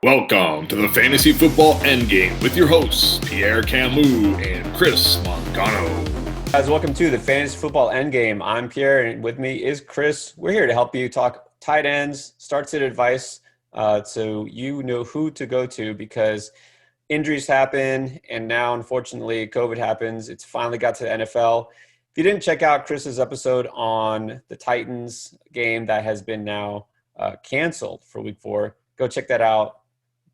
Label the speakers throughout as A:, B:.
A: Welcome to the Fantasy Football Endgame with your hosts, Pierre Camus and Chris Moncano.
B: Guys, welcome to the Fantasy Football Endgame. I'm Pierre, and with me is Chris. We're here to help you talk tight ends, start sit advice, so you know who to go to because injuries happen, and now, unfortunately, COVID happens. It's finally got to the NFL. If you didn't check out Chris's episode on the Titans game that has been now canceled for Week 4, go check that out.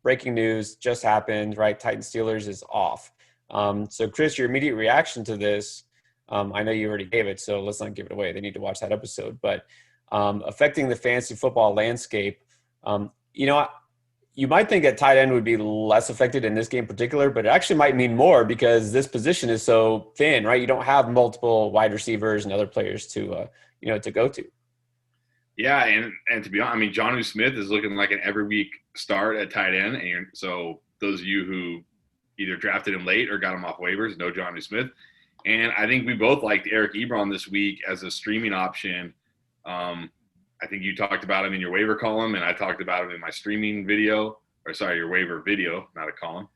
B: Breaking news just happened, right? Titans Steelers is off. So, Chris, your immediate reaction to this, I know you already gave it, so let's not give it away. They need to watch that episode. But affecting the fantasy football landscape, you might think that tight end would be less affected in this game in particular, but it actually might mean more because this position is so thin, right? You don't have multiple wide receivers and other players to go to.
C: Yeah, and to be honest, I mean, Jonnu Smith is looking like an every week start at tight end, and so those of you who either drafted him late or got him off waivers, know Jonnu Smith. And I think we both liked Eric Ebron this week as a streaming option. I think you talked about him in your waiver column, and I talked about him in my streaming video, your waiver video, not a column.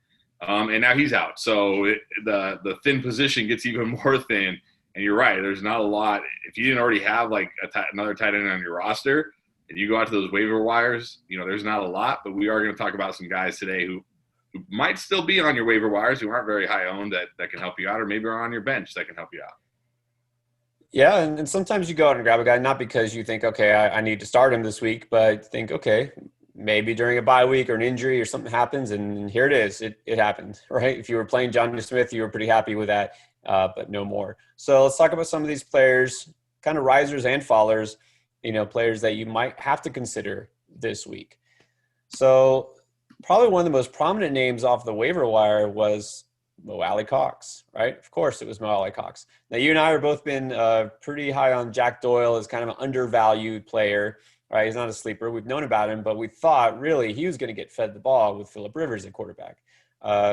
C: And now he's out, so the thin position gets even more thin. And you're right. There's not a lot. If you didn't already have like another tight end on your roster, if you go out to those waiver wires, there's not a lot. But we are going to talk about some guys today who might still be on your waiver wires, who aren't very high owned that can help you out, or maybe are on your bench that can help you out.
B: Yeah, and sometimes you go out and grab a guy, not because you think, okay, I need to start him this week, but think, okay, maybe during a bye week or an injury or something happens, and here it is. It happened, right? If you were playing Jonnu Smith, you were pretty happy with that. But no more. So let's talk about some of these players, kind of risers and fallers, players that you might have to consider this week. So probably one of the most prominent names off the waiver wire was Alie-Cox, right? Of course it was Alie-Cox. Now you and I have both been pretty high on Jack Doyle as kind of an undervalued player, right? He's not a sleeper. We've known about him, but we thought really he was going to get fed the ball with Phillip Rivers at quarterback.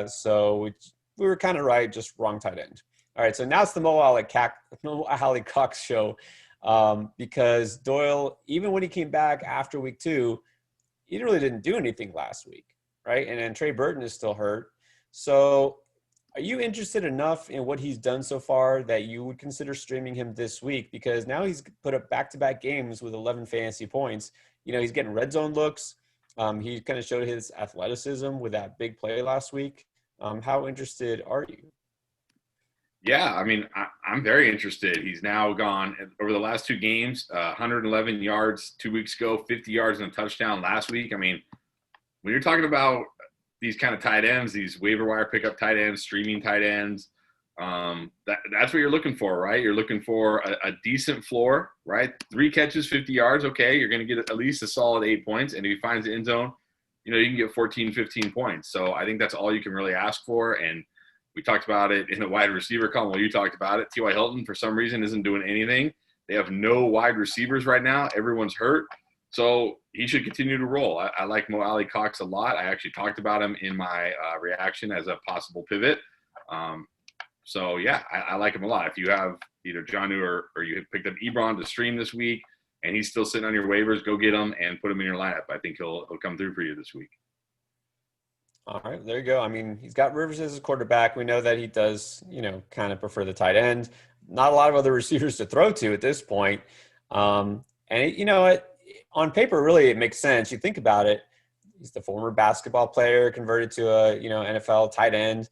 B: So we were kind of right, just wrong tight end. All right, so now it's the Alie-Cox show because Doyle, even when he came back after week 2, he really didn't do anything last week, right? And then Trey Burton is still hurt. So are you interested enough in what he's done so far that you would consider streaming him this week? Because now he's put up back-to-back games with 11 fantasy points. He's getting red zone looks. He kind of showed his athleticism with that big play last week. How interested are you?
C: Yeah, I mean, I'm very interested. He's now gone over the last 2 games, 111 yards 2 weeks ago, 50 yards and a touchdown last week. I mean, when you're talking about these kind of tight ends, these waiver wire pickup tight ends, streaming tight ends, that's what you're looking for, right? You're looking for a decent floor, right? 3 catches, 50 yards, okay, you're going to get at least a solid 8 points. And if he finds the end zone, you can get 14, 15 points. So I think that's all you can really ask for. And we talked about it in the wide receiver column. Well, you talked about it. T.Y. Hilton, for some reason, isn't doing anything. They have no wide receivers right now. Everyone's hurt. So he should continue to roll. I like Alie-Cox a lot. I actually talked about him in my reaction as a possible pivot. So, yeah, I like him a lot. If you have either Jonnu or you picked up Ebron to stream this week and he's still sitting on your waivers, go get him and put him in your lineup. I think he'll come through for you this week.
B: All right, there you go. I mean, he's got Rivers as a quarterback. We know that he does, kind of prefer the tight end. Not a lot of other receivers to throw to at this point. On paper, really, it makes sense. You think about it. He's the former basketball player converted to a, NFL tight end.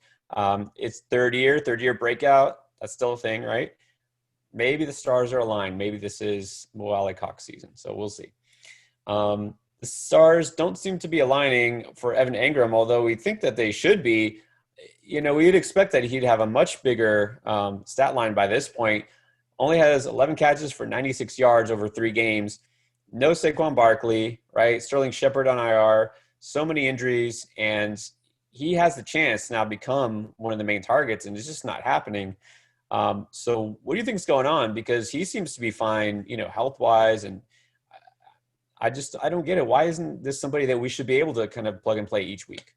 B: It's third year breakout. That's still a thing, right? Maybe the stars are aligned. Maybe this is Alie-Cox season. So we'll see. The stars don't seem to be aligning for Evan Engram, although we think that they should be. We'd expect that he'd have a much bigger stat line by this point. Only has 11 catches for 96 yards over 3 games. No Saquon Barkley, right? Sterling Shepard on IR. So many injuries, and he has the chance to now become one of the main targets, and it's just not happening. So what do you think is going on? Because he seems to be fine, health-wise, and I don't get it. Why isn't this somebody that we should be able to kind of plug and play each week?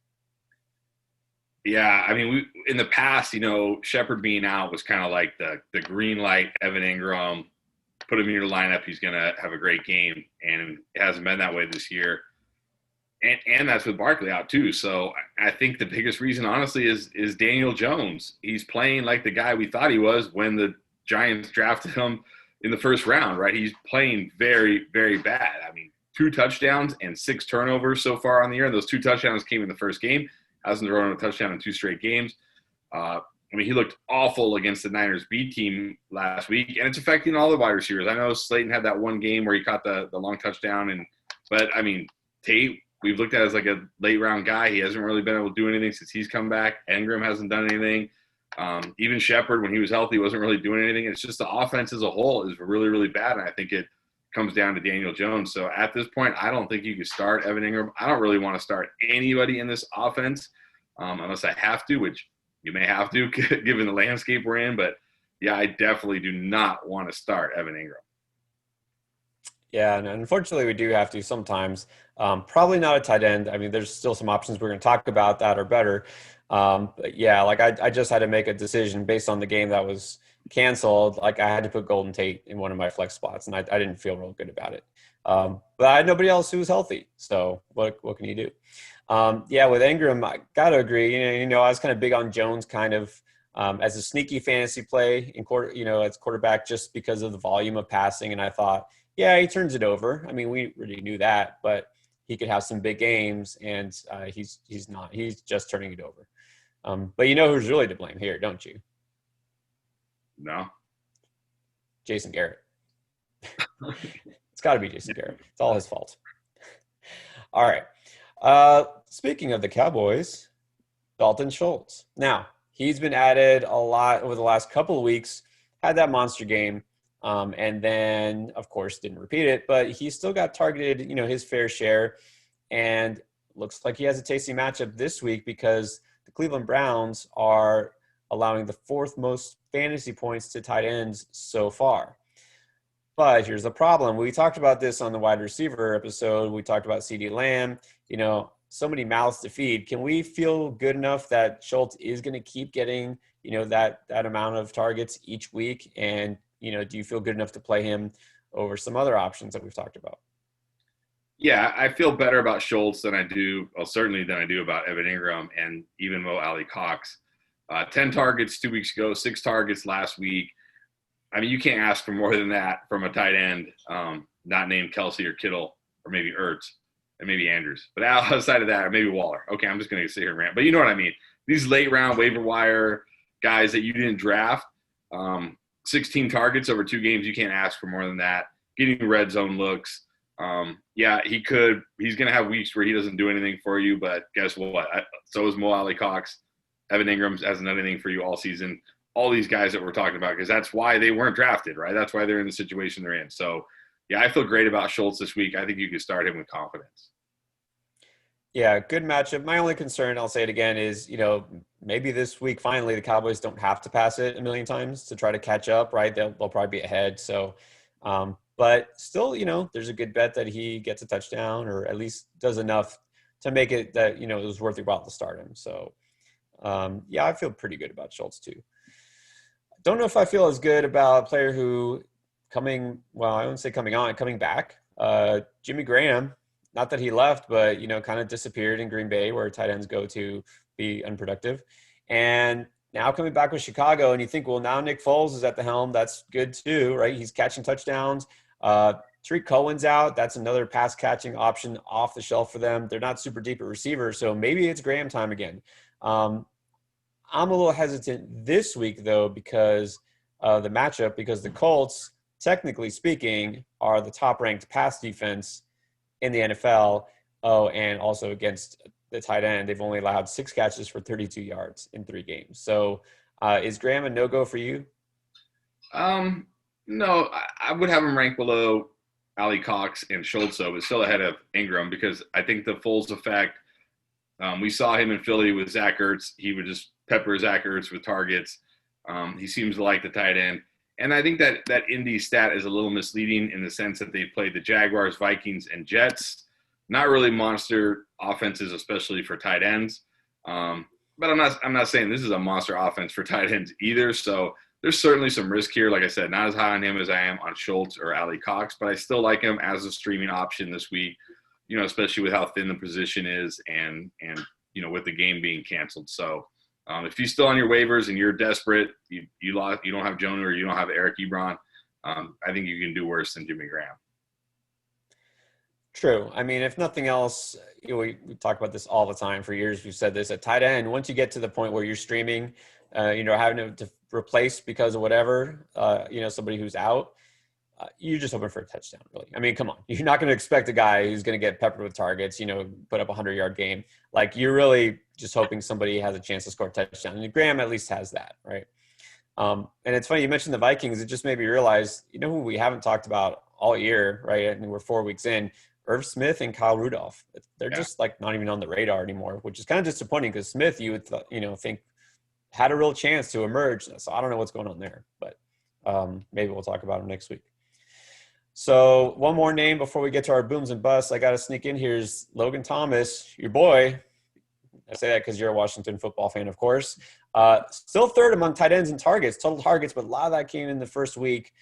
C: Yeah, I mean, in the past, Shepard being out was kind of like the green light. Evan Engram, put him in your lineup, he's going to have a great game, and it hasn't been that way this year. And that's with Barkley out too. So I think the biggest reason, honestly, is Daniel Jones. He's playing like the guy we thought he was when the Giants drafted him in the first round, right? He's playing very, very bad. I mean, 2 touchdowns and 6 turnovers so far on the year. And those 2 touchdowns came in the first game. Hasn't thrown a touchdown in 2 straight games. I mean, he looked awful against the Niners B team last week, and it's affecting all the wide receivers. I know Slayton had that one game where he caught the long touchdown, but I mean, Tate, we've looked at as like a late round guy. He hasn't really been able to do anything since he's come back. Engram hasn't done anything. Even Shepard, when he was healthy, wasn't really doing anything. It's just the offense as a whole is really, really bad, and I think it comes down to Daniel Jones. So at this point, I don't think you could start Evan Engram. I don't really want to start anybody in this offense unless I have to, which you may have to given the landscape we're in. But, yeah, I definitely do not want to start Evan Engram.
B: Yeah, and unfortunately we do have to sometimes. Probably not a tight end. I mean, there's still some options we're going to talk about that are better. But yeah, like I just had to make a decision based on the game that was canceled. Like I had to put Golden Tate in one of my flex spots, and I didn't feel real good about it. But I had nobody else who was healthy. So what can you do? Yeah, with Engram, I got to agree. You know, I was kind of big on Jones kind of as a sneaky fantasy play as quarterback just because of the volume of passing. And I thought, yeah, he turns it over. I mean, we really knew that, but he could have some big games, and he's not. He's just turning it over. But you know who's really to blame here, don't you?
C: No.
B: Jason Garrett. It's got to be Jason Garrett. It's all his fault. All right. Speaking of the Cowboys, Dalton Schultz. Now, he's been added a lot over the last couple of weeks, had that monster game, and then, of course, didn't repeat it, but he still got targeted, his fair share, and looks like he has a tasty matchup this week because the Cleveland Browns are allowing the 4th most fantasy points to tight ends so far. But here's the problem. We talked about this on the wide receiver episode. We talked about CeeDee Lamb, so many mouths to feed. Can we feel good enough that Schultz is going to keep getting, that amount of targets each week? And, do you feel good enough to play him over some other options that we've talked about?
C: Yeah, I feel better about Schultz than I do about Evan Engram and even Alie-Cox. 10 targets 2 weeks ago, 6 targets last week. I mean, you can't ask for more than that from a tight end, not named Kelsey or Kittle or maybe Ertz and maybe Andrews. But outside of that, or maybe Waller. Okay, I'm just going to sit here and rant. But you know what I mean. These late-round waiver wire guys that you didn't draft, 16 targets over 2 games, you can't ask for more than that. Getting red zone looks. Yeah, he's going to have weeks where he doesn't do anything for you, but guess what? So is Alie-Cox. Evan Engram hasn't done anything for you all season. All these guys that we're talking about, because that's why they weren't drafted, right? That's why they're in the situation they're in. So, yeah, I feel great about Schultz this week. I think you could start him with confidence.
B: Yeah, good matchup. My only concern, I'll say it again, is, maybe this week, finally, the Cowboys don't have to pass it a million times to try to catch up, right? They'll probably be ahead. So, but still, there's a good bet that he gets a touchdown or at least does enough to make it that, it was worth your while to start him. So, yeah, I feel pretty good about Schultz too. Don't know if I feel as good about a player who coming back. Jimmy Graham, not that he left, but, kind of disappeared in Green Bay where tight ends go to be unproductive. And now coming back with Chicago, and you think, well, now Nick Foles is at the helm. That's good too, right? He's catching touchdowns. Tariq Cohen's out. That's another pass catching option off the shelf for them. They're not super deep at receiver, so maybe it's Graham time again. I'm a little hesitant this week, though, because of the matchup, because the Colts, technically speaking, are the top-ranked pass defense in the NFL. Oh, and also against the tight end, they've only allowed 6 catches for 32 yards in 3 games. So is Graham a no-go for you?
C: No, I would have him ranked below Alie-Cox and Schultz, but still ahead of Engram because I think the Foles effect, we saw him in Philly with Zach Ertz. He would just pepper Zach Ertz with targets. He seems to like the tight end. And I think that Indy stat is a little misleading in the sense that they've played the Jaguars, Vikings, and Jets. Not really monster offenses, especially for tight ends. But I'm not saying this is a monster offense for tight ends either. So there's certainly some risk here. Like I said, not as high on him as I am on Schultz or Alie-Cox, but I still like him as a streaming option this week. especially with how thin the position is and with the game being canceled. So if you're still on your waivers and you're desperate, you don't have Jonah or you don't have Eric Ebron, I think you can do worse than Jimmy Graham.
B: True. I mean, if nothing else, we talk about this all the time. For years, we've said this at tight end. Once you get to the point where you're streaming, having to replace because of whatever, somebody who's out, you're just hoping for a touchdown, really. I mean, come on. You're not going to expect a guy who's going to get peppered with targets, put up a 100-yard game. Like, you're really just hoping somebody has a chance to score a touchdown. And Graham at least has that, right? And it's funny, you mentioned the Vikings. It just made me realize, who we haven't talked about all year, right? And we're 4 weeks in. Irv Smith and Kyle Rudolph. They're just like not even on the radar anymore, which is kind of disappointing because Smith, you would think had a real chance to emerge. So I don't know what's going on there, but maybe we'll talk about him next week. So one more name before we get to our booms and busts. I got to sneak in here is Logan Thomas, your boy. I say that because you're a Washington football fan, of course. Still third among tight ends and total targets, but a lot of that came in the first week.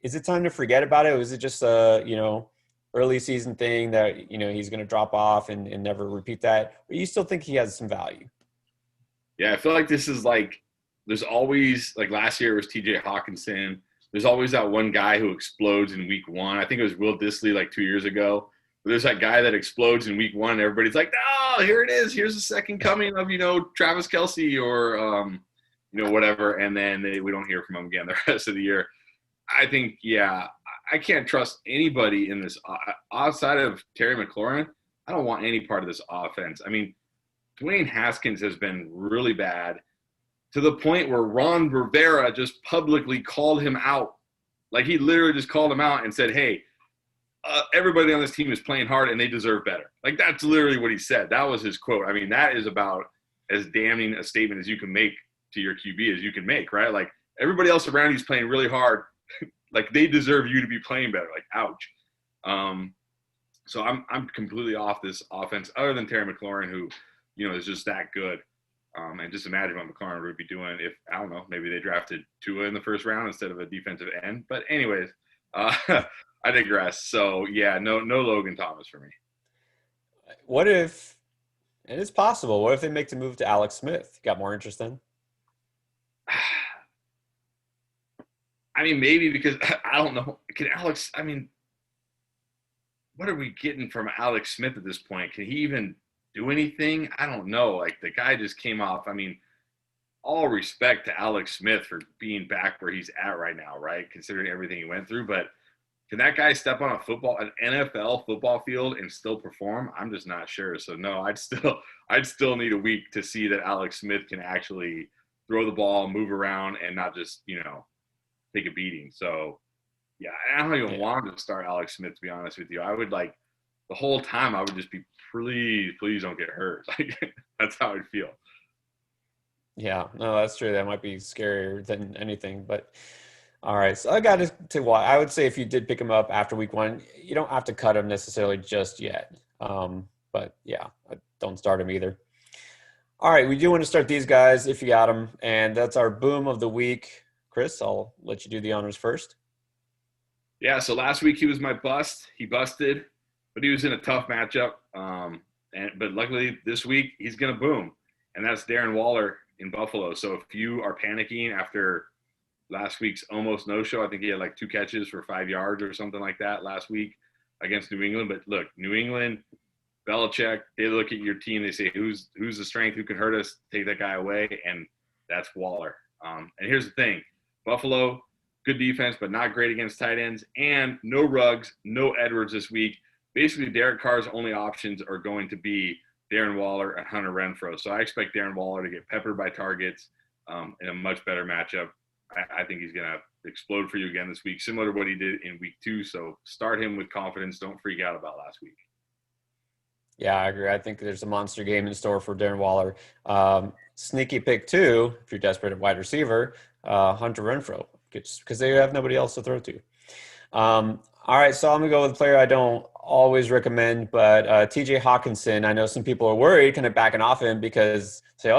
B: Is it time to forget about it? Or is it just a, early season thing that, he's going to drop off and never repeat that? Or you still think he has some value?
C: Yeah, I feel like this is like, there's always, like last year it was TJ Hawkinson. There's always that one guy who explodes in week one. I think it was Will Dissly like 2 years ago. But there's that guy that explodes in week one. And everybody's like, oh, here it is. Here's the second coming of, Travis Kelce or, whatever. And then we don't hear from him again the rest of the year. I think, I can't trust anybody in this outside of Terry McLaurin. I don't want any part of this offense. I mean, Dwayne Haskins has been really bad to the point where Ron Rivera just publicly called him out. Like, he literally just called him out and said, hey, everybody on this team is playing hard and they deserve better. Like, that's literally what he said. That was his quote. I mean, that is about as damning a statement as you can make to your QB as you can make, right? Like, everybody else around you is playing really hard. Like, they deserve you to be playing better. Like, ouch. So I'm completely off this offense other than Terry McLaurin, who, is just that good. And just imagine what McLaurin would be doing if, I don't know, maybe they drafted Tua in the first round instead of a defensive end. But anyways, I digress. So, no Logan Thomas for me.
B: What if, and it's possible, what if they make the move to Alex Smith? Got more interest then?
C: I mean, maybe because I don't know. What are we getting from Alex Smith at this point? Can he even do anything? I don't know. Like, the guy just came off. I mean, all respect to Alex Smith for being back where he's at right now, right? Considering everything he went through. But can that guy step on an NFL football field and still perform? I'm just not sure. So no, I'd still need a week to see that Alex Smith can actually throw the ball, move around, and not just, take a beating. So, I don't even want him to start Alex Smith, to be honest with you. I would the whole time I would just be, please don't get hurt. Like, that's how I'd feel.
B: Yeah, no, that's true. That might be scarier than anything. But all right, so I got to why I would say if you did pick him up after week one, you don't have to cut him necessarily just yet. But don't start him either. All right, we do want to start these guys if you got them, and that's our boom of the week. Chris, I'll let you do the honors first.
C: Yeah, so last week he was my bust. He busted, but he was in a tough matchup. But luckily this week he's going to boom, and that's Darren Waller in Buffalo. So if you are panicking after last week's almost no-show, I think he had like 2 catches for 5 yards or something like that last week against New England. But look, New England, Belichick, they look at your team, they say, who's the strength, who can hurt us, take that guy away, and that's Waller. And here's the thing. Buffalo, good defense, but not great against tight ends. And no Ruggs, no Edwards this week. Basically, Derek Carr's only options are going to be Darren Waller and Hunter Renfrow. So I expect Darren Waller to get peppered by targets in a much better matchup. I think he's going to explode for you again this week, similar to what he did in week 2. So start him with confidence. Don't freak out about last week.
B: Yeah, I agree. I think there's a monster game in store for Darren Waller. Sneaky pick 2, if you're desperate at wide receiver, Hunter Renfrow, because they have nobody else to throw to. All right, so I'm going to go with a player I don't always recommend, but TJ Hawkinson. I know some people are worried, kind of backing off him because say,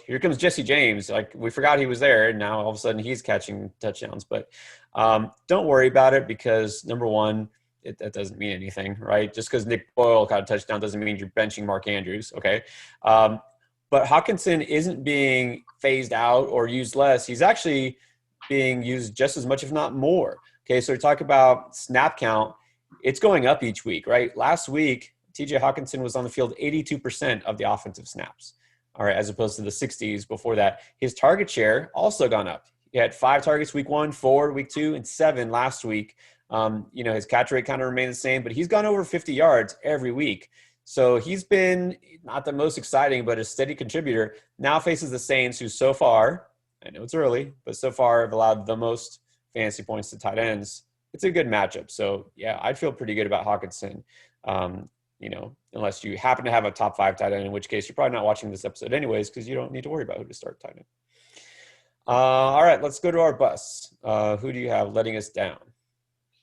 B: here comes Jesse James. Like, we forgot he was there, and now all of a sudden he's catching touchdowns. But don't worry about it because, number one, that doesn't mean anything, right? Just because Nick Boyle caught a touchdown doesn't mean you're benching Mark Andrews, okay? But Hawkinson isn't being phased out or used less. He's actually being used just as much, if not more. Okay, so we talk about snap count. It's going up each week, right? Last week, TJ Hawkinson was on the field 82% of the offensive snaps, all right, as opposed to the 60s before that. His target share also gone up. He had 5 targets week 1, 4 week 2, and 7 last week. His catch rate kind of remained the same, but he's gone over 50 yards every week. So he's been not the most exciting, but a steady contributor. Now faces the Saints, who so far, I know it's early, but so far have allowed the most fantasy points to tight ends. It's a good matchup. So, yeah, I'd feel pretty good about Hawkinson, unless you happen to have a top 5 tight end, in which case you're probably not watching this episode anyways because you don't need to worry about who to start tight end. All right, let's go to our bus. Who do you have letting us down?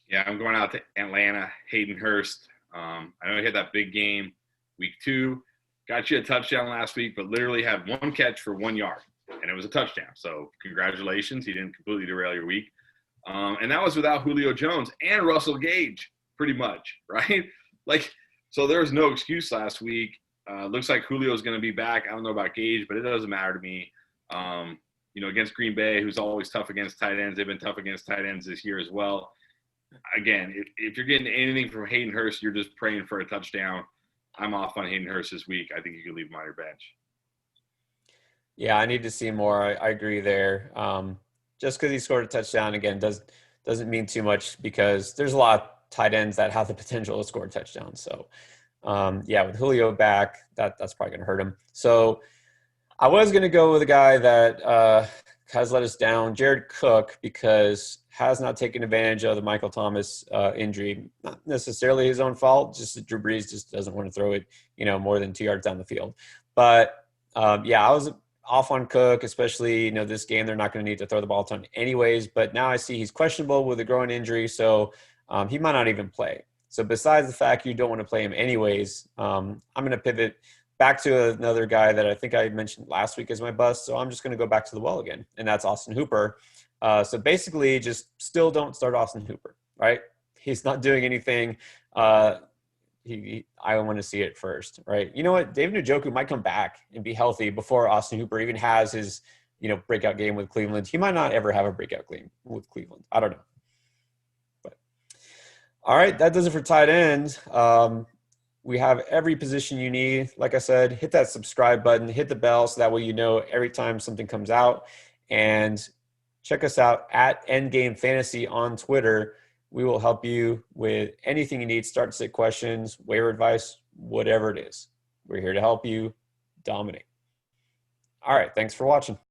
C: Yeah, I'm going out to Atlanta, Hayden Hurst. I know he had that big game week 2, got you a touchdown last week, but literally had 1 catch for 1 yard, and it was a touchdown. So congratulations. He didn't completely derail your week. And that was without Julio Jones and Russell Gage, pretty much, right? So there was no excuse last week. Looks like Julio's going to be back. I don't know about Gage, but it doesn't matter to me. Against Green Bay, who's always tough against tight ends. They've been tough against tight ends this year as well. Again, if you're getting anything from Hayden Hurst, you're just praying for a touchdown. I'm off on Hayden Hurst this week. I think you can leave him on your bench.
B: Yeah, I need to see more. I agree there. Just because he scored a touchdown, again, doesn't mean too much because there's a lot of tight ends that have the potential to score a touchdown. So, with Julio back, that's probably going to hurt him. So I was going to go with a guy that has let us down, Jared Cook, because has not taken advantage of the Michael Thomas injury. Not necessarily his own fault, just that Drew Brees just doesn't want to throw it, more than 2 yards down the field. But, I was off on Cook, especially, this game. They're not going to need to throw the ball a ton anyways. But now I see he's questionable with a groin injury, so he might not even play. So besides the fact you don't want to play him anyways, I'm going to pivot back to another guy that I think I mentioned last week as my bust. So I'm just going to go back to the well again, and that's Austin Hooper. So basically just still don't start Austin Hooper, right? He's not doing anything. I want to see it first, right? You know what? David Njoku might come back and be healthy before Austin Hooper even has his, breakout game with Cleveland. He might not ever have a breakout game with Cleveland. I don't know. But all right, that does it for tight ends. We have every position you need. Like I said, hit that subscribe button, hit the bell so that way you know every time something comes out. And check us out at Endgame Fantasy on Twitter. We will help you with anything you need, start sit questions, waiver advice, whatever it is. We're here to help you dominate. All right, thanks for watching.